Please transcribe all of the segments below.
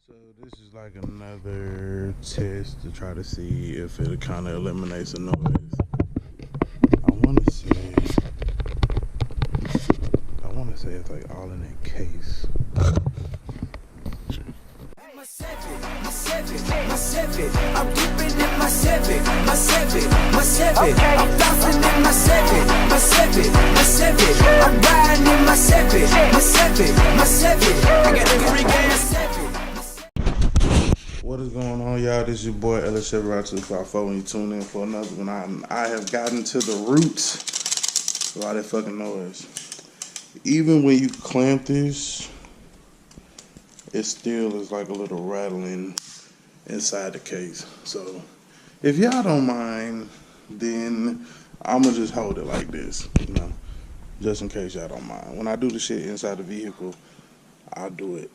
So this is like another test to try to see if it kind of eliminates the noise. I want to say, it's like all in that case. I'm keeping it my seven. I'm bouncing in my seven. I'm riding in my seven. I got the Greek ass seven. What is going on, y'all? This is your boy LS75254, and you tune in for another one. I have gotten to the roots of all that fucking noise. Even when you clamp this, it still is like a little rattling inside the case. So if y'all don't mind, then I'ma just hold it like this, just in case y'all don't mind. When I do the shit inside the vehicle, I'll do it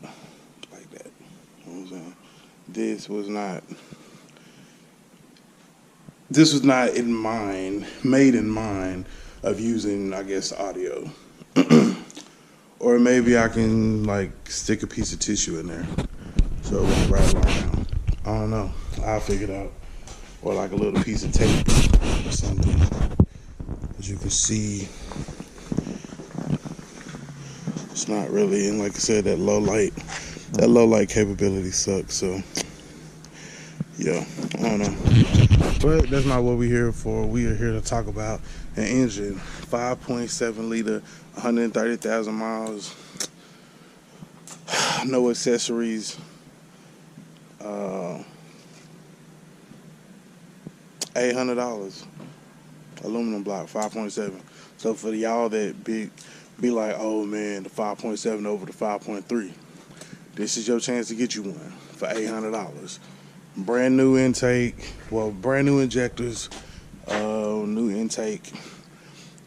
like that. You know what I'm saying? This was not made in mind of using, I guess, audio. Or maybe I can like stick a piece of tissue in there so it won't rattle around. I don't know. I'll figure it out. Or like a little piece of tape or something. As you can see, it's not really, and like I said, that low light capability sucks. So yeah, I don't know. But that's not what we're here for. We are here to talk about an engine, 5.7 liter, 130,000 miles, no accessories, $800, aluminum block, 5.7. So for y'all that be like, oh man, the 5.7 over the 5.3, this is your chance to get you one for $800. Brand new intake, brand new injectors, new intake.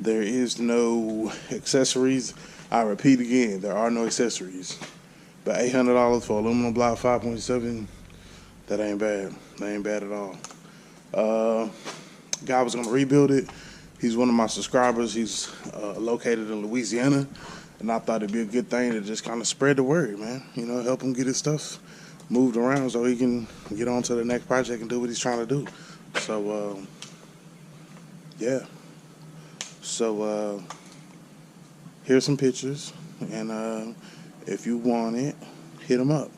There is no accessories. I repeat again, there are no accessories. But $800 for aluminum block 5.7, that ain't bad. That ain't bad at all. Guy was gonna rebuild it. He's one of my subscribers. He's located in Louisiana, and I thought it'd be a good thing to just kind of spread the word, man. Help him get his stuff moved around so he can get on to the next project and do what he's trying to do. So, yeah. So, here's some pictures, and if you want it, hit him up.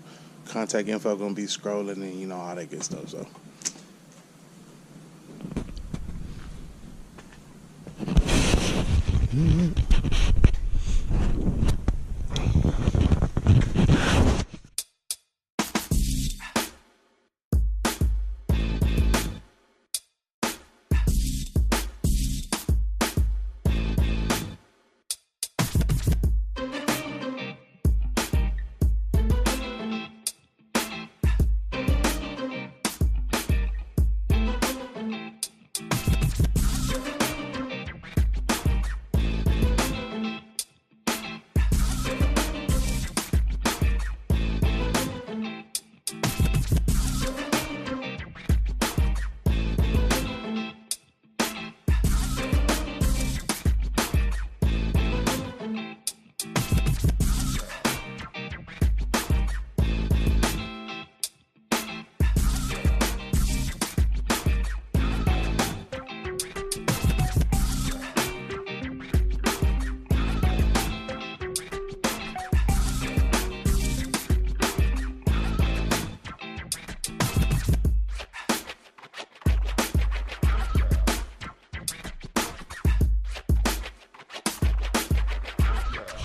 Contact info gonna be scrolling, and all that good stuff. So.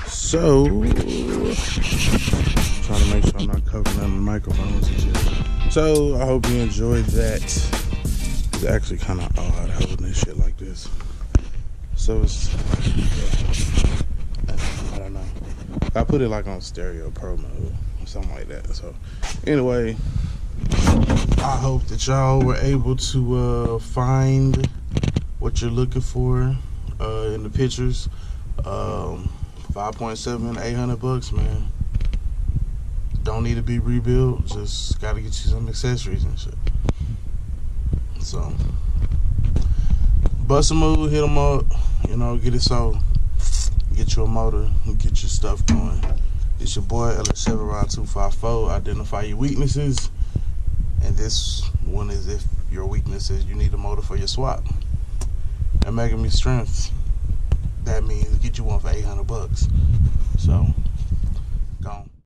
So, trying to make sure I'm not covering up the microphones and shit. So, I hope you enjoyed that. It's actually kind of odd holding this shit like this. So, it's, I don't know. I put it like on stereo pro mode or something like that. So, anyway, I hope that y'all were able to find what you're looking for in the pictures. 5.7, $800, man. Don't need to be rebuilt. Just gotta get you some accessories and shit. So, bust a move, hit them up. Get it sold. Get you a motor and get your stuff going. It's your boy LS7 Rod 254. Identify your weaknesses. And this one is if your weakness is you need a motor for your swap. And Mega Me Strengths, that means get you one for $800. So, gone.